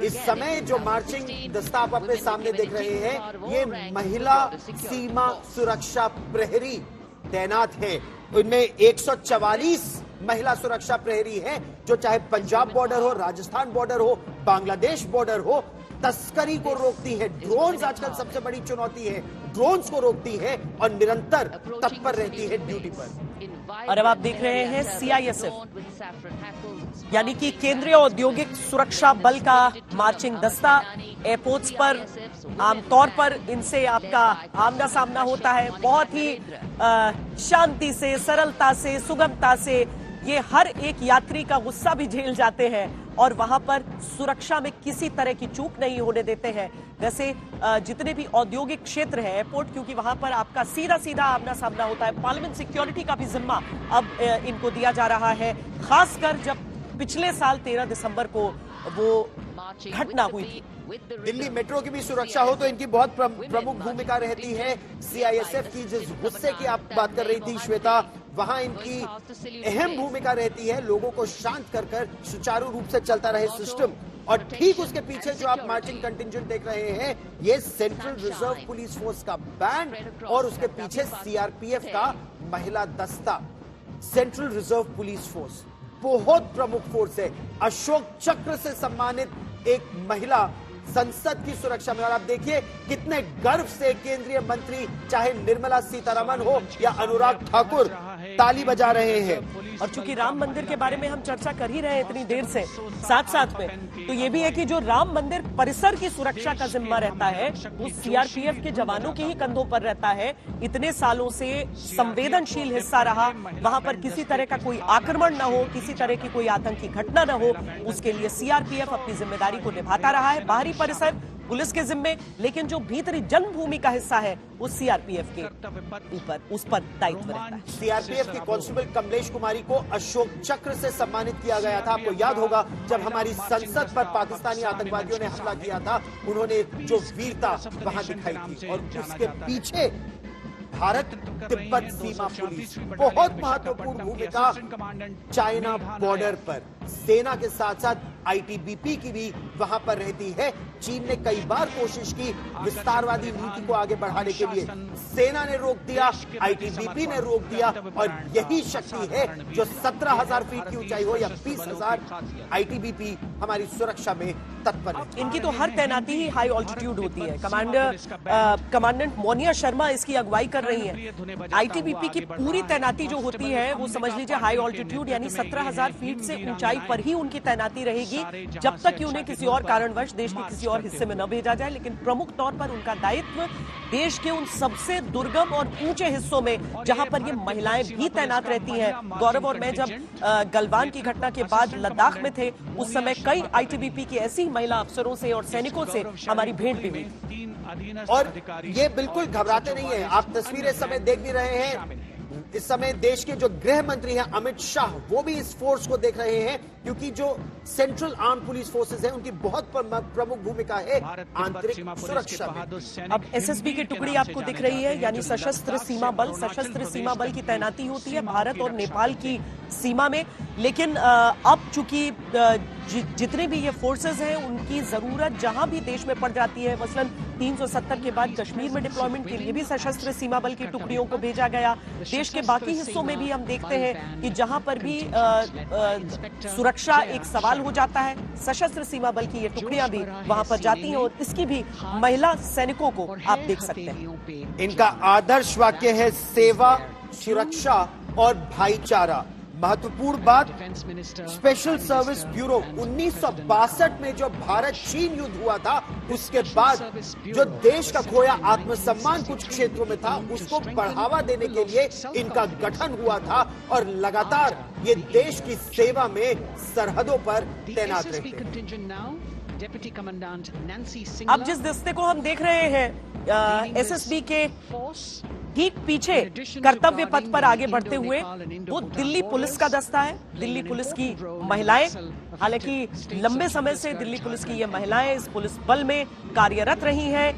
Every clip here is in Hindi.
इस समय जो मार्चिंग दस्ता आप अपने सामने देख रहे हैं, ये महिला सीमा सुरक्षा प्रहरी तैनात है। इनमें 144 महिला सुरक्षा प्रहरी हैं, जो चाहे पंजाब बॉर्डर हो, राजस्थान बॉर्डर हो, बांग्लादेश बॉर्डर हो, तस्करी को रोकती है। ड्रोन्स आजकल सबसे बड़ी चुनौती है, ड्रोन्स को रोकती है और निरंतर तत्पर रहती है ड्यूटी पर। और अब आप देख रहे हैं CISF यानी कि केंद्रीय औद्योगिक सुरक्षा बल का मार्चिंग दस्ता एयरपोर्ट्स पर आमतौर पर इनसे आपका आमना सामना होता है। बहुत ही शांति से, सरलता से, सुगमता से ये हर एक यात्री का गुस्सा भी झेल जाते हैं और वहां पर सुरक्षा में किसी तरह की चूक नहीं होने देते हैं। वैसे जितने भी औद्योगिक क्षेत्र है, एयरपोर्ट, क्योंकि वहां पर आपका सीधा सीधा आमना सामना होता है, पार्लियामेंट सिक्योरिटी का भी जिम्मा अब इनको दिया जा रहा है। खासकर जब पिछले साल 13 दिसंबर को वो घटना हुई थी। दिल्ली मेट्रो की भी सुरक्षा हो तो इनकी बहुत प्रमुख भूमिका रहती है। CISF की जिस गुस्से की आप बात कर रही थी श्वेता, वहां इनकी अहम भूमिका रहती है, लोगों को शांत कर सुचारू रूप से चलता रहे सिस्टम। और ठीक उसके पीछे जो आप मार्चिंग कंटिंजेंट देख रहे हैं, ये सेंट्रल रिजर्व पुलिस फोर्स का बैंड और उसके पीछे CRPF का महिला दस्ता। सेंट्रल रिजर्व पुलिस फोर्स बहुत प्रमुख फोर्स है। अशोक चक्र से सम्मानित एक महिला संसद की सुरक्षा में। और आप देखिए कितने गर्व से केंद्रीय मंत्री, चाहे निर्मला सीतारमण हो या अनुराग ठाकुर, ताली बजा रहे हैं। और चूंकि राम मंदिर के बारे में हम चर्चा कर ही रहे हैं इतनी देर से, साथ साथ में तो ये भी है कि जो राम मंदिर परिसर की सुरक्षा का जिम्मा रहता है वो CRPF के जवानों के ही कंधों पर रहता है। इतने सालों से संवेदनशील हिस्सा रहा, वहां पर किसी तरह का कोई आक्रमण न हो, किसी तरह की कोई आतंकी घटना न हो, उसके लिए CRPF अपनी जिम्मेदारी को निभाता रहा है। बाहरी परिसर पुलिस के जिम्मे, लेकिन जो भीतरी जन्मभूमि का हिस्सा है वो CRPF के ऊपर, उस पर दायित्व रहता है। CRPF की कांस्टेबल कमलेश कुमारी को अशोक चक्र से सम्मानित किया गया था। आपको याद होगा जब हमारी संसद पर पाकिस्तानी आतंकवादियों ने हमला किया था, उन्होंने जो वीरता वहां दिखाई थी। और उसके पीछे भारत तिब्बत सीमा पुलिस, बहुत महत्वपूर्ण भूमिका चाइना बॉर्डर पर। सेना के साथ साथ ITBP की भी वहां पर रहती है। चीन ने कई बार कोशिश की विस्तारवादी नीति को आगे बढ़ाने के लिए, सेना ने रोक दिया, ITBP ने रोक दिया। और यही शक्ति है जो 17,000 फीट की ऊंचाई हो या 20,000, ITBP हमारी सुरक्षा में तत्पर है। इनकी तो हर तैनाती ही हाई ऑल्टीट्यूड होती है। कमांडेंट मोनिया शर्मा इसकी अगुवाई कर रही हैं। ITBP की पूरी तैनाती जो होती है वो समझ लीजिए हाई ऑल्टीट्यूड यानी 17,000 फीट से ऊंचाई पर ही उनकी तैनाती रहेगी, जब तक कि उन्हें किसी और कारणवश देश के किसी और हिस्से में न भेजा जाए। लेकिन प्रमुख तौर पर उनका दायित्व देश के उन सबसे दुर्गम और ऊंचे हिस्सों में जहां पर ये महिलाएं भी तैनात रहती हैं। गौरव और मैं जब गलवान की घटना के बाद लद्दाख में थे, उस समय कई ITBP की ऐसी महिला अफसरों से और सैनिकों से हमारी भेंट भी हुई। और ये बिल्कुल घबराते नहीं है। आप तस्वीरें इस समय देख भी रहे हैं। इस समय देश के जो गृह मंत्री हैं अमित शाह, वो भी इस फोर्स को देख रहे हैं, क्योंकि जो सेंट्रल आर्म पुलिस फोर्सेस हैं उनकी बहुत प्रमुख भूमिका है आंतरिक सुरक्षा में। अब SSB की टुकड़ी आपको दिख रही है, यानी सशस्त्र सीमा बल। सशस्त्र सीमा बल की तैनाती होती है भारत और नेपाल की सीमा में। लेकिन अब चूंकि जितने भी ये फोर्सेस हैं उनकी जरूरत जहां भी देश में पड़ जाती है, मसलन 370 के बाद कश्मीर में डिप्लॉयमेंट के लिए भी सशस्त्र सीमा बल की टुकड़ियों को भेजा गया। देश के बाकी हिस्सों में भी हम देखते हैं कि जहां पर भी सुरक्षा एक सवाल हो जाता है, सशस्त्र सीमा बल की ये टुकड़ियां भी वहां पर जाती हैं। और इसकी भी महिला सैनिकों को आप देख सकते हैं। इनका आदर्श वाक्य है सेवा, सुरक्षा और भाईचारा। महत्वपूर्ण बात, स्पेशल सर्विस ब्यूरो 1962 में जो भारत चीन युद्ध हुआ था, उसके बाद जो देश का खोया आत्मसम्मान कुछ क्षेत्रों में था, उसको बढ़ावा देने के लिए इनका गठन हुआ था। और लगातार ये देश की सेवा में सरहदों पर तैनात रहे। अब जिस दस्ते को हम देख रहे हैं SSB के ठीक पीछे कर्तव्य पथ पर आगे बढ़ते हुए, वो दिल्ली पुलिस का दस्ता है। दिल्ली पुलिस की महिलाएं, हालांकि लंबे समय से दिल्ली पुलिस की ये महिलाएं इस पुलिस बल में कार्यरत रही हैं।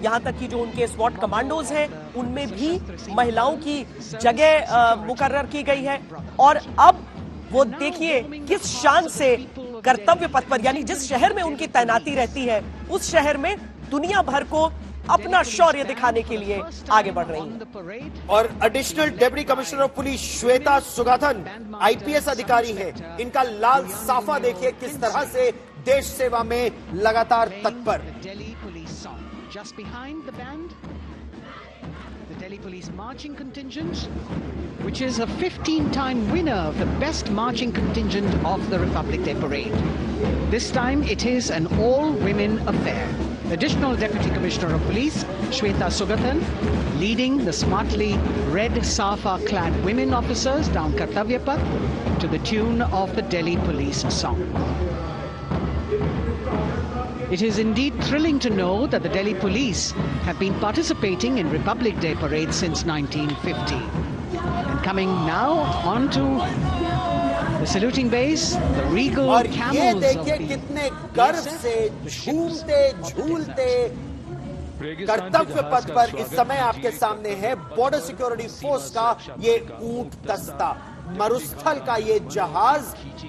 यहां तक कि जो उनके SWAT कमांडोज हैं उनमें भी महिलाओं की जगह मुकर्रर की गई है। और अब वो देखिए किस शान से कर्तव्य पथ पर, यानी जिस शहर में उनकी तैनाती रहती है उस शहर में दुनिया भर को अपना शौर्य दिखाने के लिए आगे बढ़ रही है। और additional deputy commissioner of police Shweta Sugathan IPS अधिकारी हैं। इनका लाल साफा देखिए, किस तरह से देश सेवा में लगातार तत्पर। Just behind the band, the Delhi Police marching contingent, which is a 15-time winner of the best marching contingent of the Republic Day Parade. This time it is an all-women affair. Additional Deputy Commissioner of Police Shweta Sugathan leading the smartly red safa-clad women officers down Kartavya Path to the tune of the Delhi Police song. It is indeed thrilling to know that the Delhi Police have been participating in Republic Day Parade since 1950. And coming now onto the saluting base, the regal और ये camels of देखिए the कितने गर्व से झूमते झूलते कर्तव्य पथ पर इस समय आपके सामने है बॉर्डर सिक्योरिटी फोर्स का ये ऊंट दस्ता। मरुस्थल का ये जहाज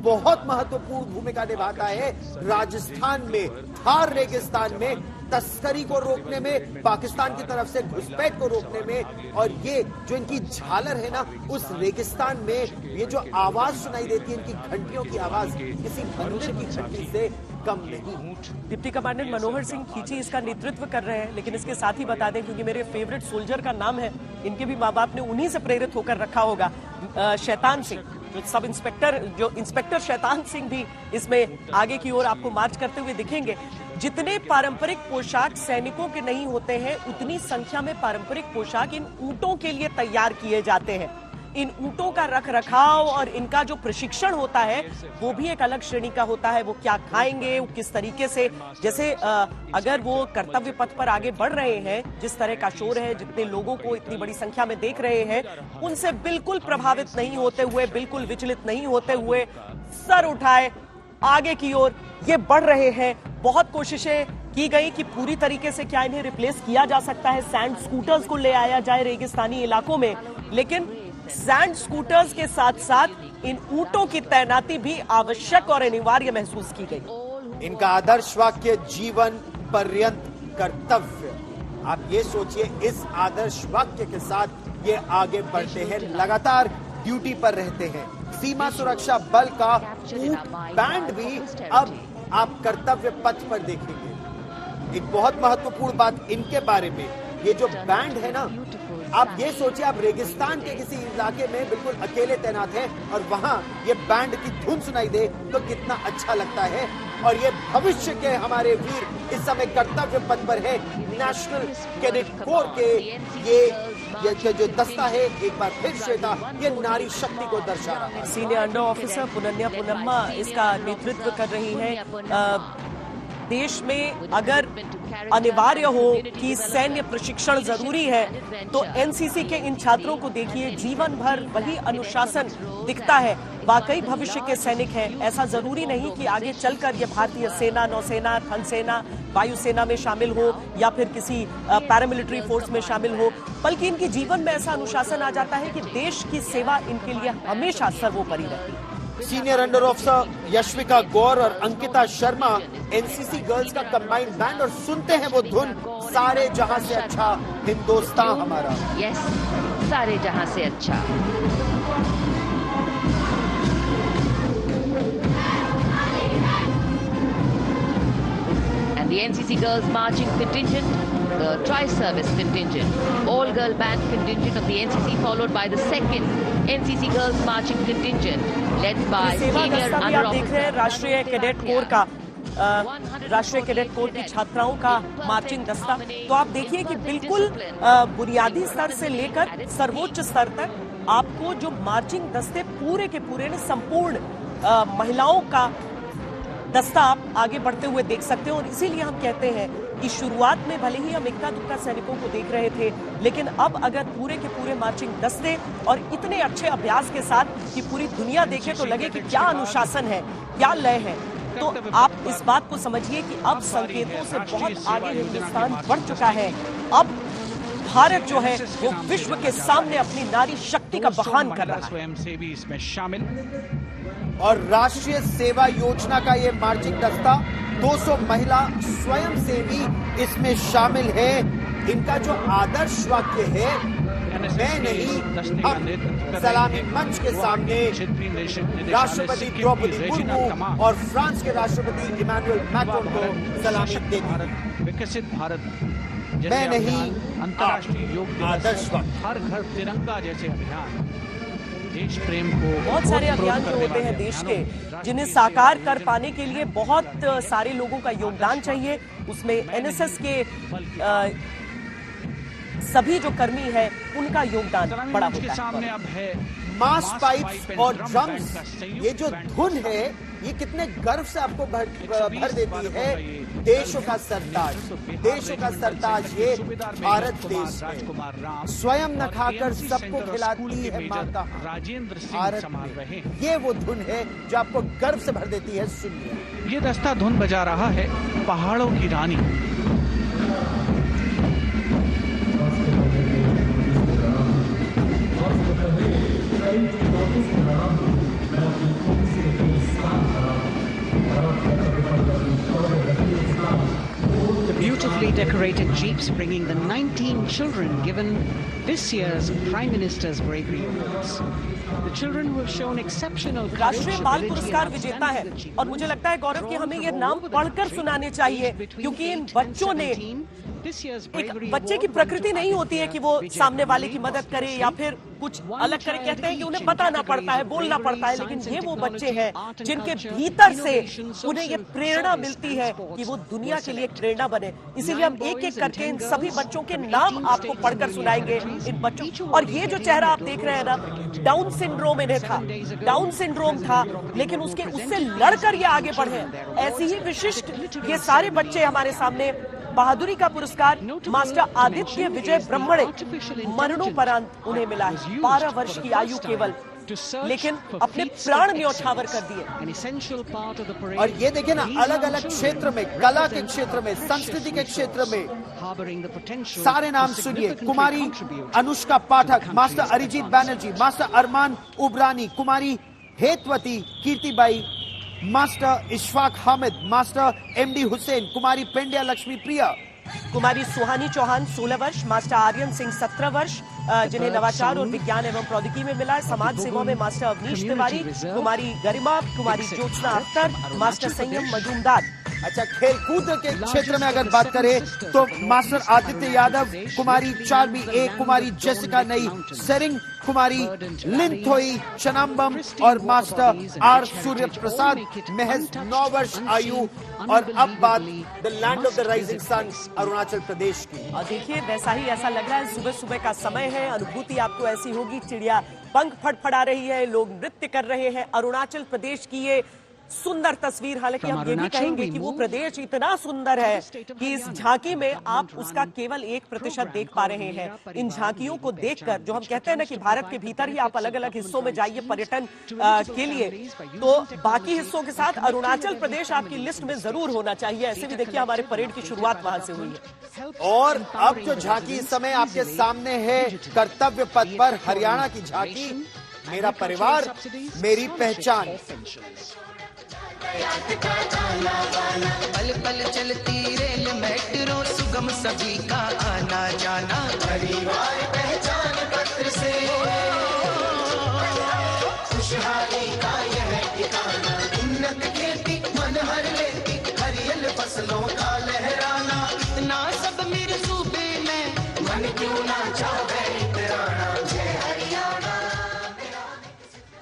बहुत महत्वपूर्ण भूमिका निभाता है राजस्थान में, थार रेगिस्तान में तस्करी को रोकने में, पाकिस्तान की तरफ से घुसपैठ को रोकने में। और ये जो इनकी झालर है ना, उस रेगिस्तान में ये जो आवाज सुनाई देती है, इनकी घंटियों की आवाज किसी मंदिर की घंटी से कम नहीं। डिप्टी कमांडेंट मनोहर सिंह खींची इसका नेतृत्व कर रहे हैं, लेकिन इसके साथ ही बता दें, क्योंकि मेरे फेवरेट सोल्जर का नाम है, इनके भी माँ बाप ने उन्हीं से प्रेरित होकर रखा होगा, शैतान सिंह, जो सब इंस्पेक्टर, जो इंस्पेक्टर शैतान सिंह भी इसमें आगे की ओर आपको मार्च करते हुए दिखेंगे। जितने पारंपरिक पोशाक सैनिकों के नहीं होते हैं, उतनी संख्या में पारंपरिक पोशाक इन ऊंटों के लिए तैयार किए जाते हैं। इन ऊंटों का रख रखाव और इनका जो प्रशिक्षण होता है वो भी एक अलग श्रेणी का होता है। वो क्या खाएंगे, वो किस तरीके से, जैसे अगर वो कर्तव्य पथ पर आगे बढ़ रहे हैं, जिस तरह का शोर है, जितने लोगों को इतनी बड़ी संख्या में देख रहे हैं, उनसे बिल्कुल प्रभावित नहीं होते हुए, बिल्कुल विचलित नहीं होते हुए, सर उठाए आगे की ओर ये बढ़ रहे हैं। बहुत कोशिशें की गई कि पूरी तरीके से क्या इन्हें रिप्लेस किया जा सकता है, सैंड स्कूटर्स को ले आया जाए रेगिस्तानी इलाकों में, लेकिन सैंड स्कूटर्स के साथ साथ इन ऊंटों की तैनाती भी आवश्यक और अनिवार्य महसूस की गई। इनका आदर्श वाक्य जीवन पर्यंत कर्तव्य। आप ये सोचिए, इस आदर्श वाक्य के साथ ये आगे बढ़ते हैं, लगातार ड्यूटी पर रहते हैं। सीमा सुरक्षा बल का ऊंट बैंड भी अब आप कर्तव्य पथ पर देखेंगे। एक बहुत महत्वपूर्ण बात इनके बारे में, ये जो बैंड है ना, आप ये सोचिए, आप रेगिस्तान के किसी इलाके में बिल्कुल अकेले तैनात हैं और वहां ये बैंड की धुन सुनाई दे तो कितना अच्छा लगता है। और ये भविष्य के हमारे वीर इस समय कर्तव्य पथ पर है। नेशनल कैडेट कोर के ये जो दस्ता है, एक बार फिर श्वेता, ये नारी शक्ति को दर्शा रहा है। सीनियर अंडर ऑफिसर पुनन्या पुनम्मा इसका नेतृत्व कर रही है। देश में अगर अनिवार्य हो कि सैन्य प्रशिक्षण जरूरी है, तो एनसीसी के इन छात्रों को देखिए, जीवन भर वही अनुशासन दिखता है। वाकई भविष्य के सैनिक हैं। ऐसा जरूरी नहीं कि आगे चलकर ये भारतीय सेना, नौसेना, थल सेना, वायुसेना में शामिल हो या फिर किसी पैरामिलिट्री फोर्स में शामिल हो, बल्कि इनके जीवन में ऐसा अनुशासन आ जाता है कि देश की सेवा इनके लिए हमेशा सर्वोपरि रहती है। सीनियर अंडर ऑफिसर यशविका गौर और अंकिता शर्मा एनसीसी गर्ल्स का कंबाइंड बैंड, और सुनते हैं वो धुन, सारे जहां से अच्छा हिंदुस्तान हमारा। यस, सारे जहां से अच्छा। And the NCC Girls Marching Contingent, the Tri-Service Contingent, all-girl band contingent of the NCC, followed by the second NCC Girls Marching Contingent, led by Senior Under आप देख रहे हैं राष्ट्रीय कैडेट कोर का, राष्ट्रीय कैडेट कोर की छात्राओं का मार्चिंग दस्ता। तो आप देखिए कि बिल्कुल बुनियादी स्तर से लेकर सर्वोच्च स्तर तक आपको जो मार्चिंग दस्ते पूरे के पूरे संपूर्ण महिलाओं का दस्ता आप आगे बढ़ते हुए देख सकते हो। और इसीलिए हम कहते हैं कि शुरुआत में भले ही हम इक्का दुक्का सैनिकों को देख रहे थे, लेकिन अब अगर पूरे के पूरे मार्चिंग दस्ते और इतने अच्छे अभ्यास के साथ कि पूरी दुनिया देखे तो लगे कि क्या अनुशासन है, क्या लय है। तो आप इस बात को समझिए कि अब संकेतों से बहुत आगे हिंदुस्तान बढ़ चुका है। अब भारत जो है वो विश्व के सामने अपनी नारी शक्ति का बहान कर रहा है। और राष्ट्रीय सेवा योजना का ये मार्चिंग दस्ता 200 महिला स्वयंसेवी इसमें शामिल है। इनका जो आदर्श वाक्य है, मैं नहीं हम, सलामी मंच के सामने राष्ट्रपति द्रौपदी मुर्मू और फ्रांस के राष्ट्रपति इमैनुअल मैक्रोन को सलामी देती है। विकसित भारत, मैं नहीं, अंतर्राष्ट्रीय योग दिवस, आदर्श वाक्य, हर घर तिरंगा जैसे अभियान देश प्रेम को बहुत सारे अभियान जो होते हैं देश के, जिन्हें साकार कर पाने के लिए बहुत सारे लोगों का योगदान चाहिए। उसमें एनएसएस के सभी जो कर्मी है उनका योगदान बड़ा होता है। सामने अब है मास पाइप्स और ड्रम्स, ये जो धुन है ये कितने गर्व से आपको भर देती है। देशों का सरताज, देशों का सरताज ये भारत देश है। स्वयं न खाकर सबको खिलाती है माता भारत में। ये वो धुन है जो आपको गर्व से भर देती है। सुनिए, ये दस्ता धुन बजा रहा है पहाड़ों की रानी। The beautifully decorated jeeps bringing the 19 children given this year's Prime Minister's Bravery Awards. The children who have shown exceptional courage, राष्ट्रीय बाल ability पुरस्कार and विजेता है outstanding और मुझे लगता है गौरव कि हमें ये नाम पढ़कर सुनाने चाहिए, क्योंकि इन बच्चों ने, एक बच्चे की प्रकृति नहीं होती है कि वो सामने वाले की मदद करे या फिर कुछ अलग करे। कहते हैं कि उन्हें बताना पड़ता है, बोलना पड़ता है, लेकिन ये वो बच्चे हैं जिनके भीतर से उन्हें ये प्रेरणा मिलती है कि वो दुनिया के लिए एक प्रेरणा बने। इसीलिए हम एक एक करके इन सभी बच्चों के नाम आपको पढ़कर सुनाएंगे। इन बच्चों, और ये जो चेहरा आप देख रहे हैं ना, डाउन सिंड्रोम इन्हें था, डाउन सिंड्रोम था, लेकिन उससे लड़कर ये आगे बढ़े। ऐसी ही विशिष्ट ये सारे बच्चे हमारे सामने। बहादुरी का पुरस्कार मास्टर आदित्य विजय ब्रह्मणे, मरणोपरांत उन्हें मिला है। 12 वर्ष की आयु केवल, लेकिन अपने प्राण न्यौछावर कर दिए। और ये देखिए ना, अलग अलग क्षेत्र में, कला के क्षेत्र में, संस्कृति के क्षेत्र में सारे नाम सुनिए। कुमारी अनुष्का पाठक, मास्टर अरिजीत बैनर्जी, मास्टर अरमान उबरानी, कुमारी Hetvati Kirtibai, master Ishfaq Hamid, master MD Hussain, कुमारी पेंड्या लक्ष्मी प्रिया, कुमारी सुहानी चौहान 16 वर्ष, मास्टर आर्यन सिंह 17 वर्ष, जिन्हें नवाचार और विज्ञान एवं प्रौद्योगिकी में मिला है। समाज सेवा में मास्टर अवनीश तिवारी, कुमारी गरिमा, कुमारी ज्योत्सना अख्तर, मास्टर संयम मजूमदार। अच्छा, खेलकूद के क्षेत्र में अगर बात करें तो मास्टर आदित्य यादव, कुमारी चार्मी ए, कुमारी जेसिका नई सेरिंग, कुमारी लिंथोई चनाम्बम और मास्टर आर सूर्य प्रसाद, महज 9 वर्ष आयु। और अब बात the land of the rising sun, Arunachal Pradesh की। और देखिए, वैसा ही ऐसा लग रहा है, सुबह सुबह का समय है, अनुभूति आपको ऐसी होगी, चिड़िया पंख फड़फड़ा रही है, लोग नृत्य कर रहे हैं। अरुणाचल प्रदेश की ये सुंदर तस्वीर, हालांकि हम ये भी कहेंगे कि वो प्रदेश इतना सुंदर है कि इस झांकी में आप उसका केवल 1% देख पा रहे हैं। इन झांकियों को देखकर, जो हम कहते हैं ना कि भारत के भीतर ही आप अलग अलग हिस्सों में जाइए पर्यटन के लिए, तो बाकी हिस्सों के साथ अरुणाचल प्रदेश आपकी लिस्ट में जरूर होना चाहिए। ऐसे भी देखिए, हमारे परेड की शुरुआत वहां से हुई है। और अब जो झांकी इस समय आपके सामने है, कर्तव्य पथ पर हरियाणा की झांकी, मेरा परिवार मेरी पहचान। पल पल चलती रेल मेट्रो, सुगम सभी का आना जाना, परिवार पहचान पत्र से खुशहाली का यह ठिकाना। उन्नत खेती मन हर लेती, हरियल फसलों का लहराना, इतना सब मेरे सूबे में मन क्यों ना चाहे।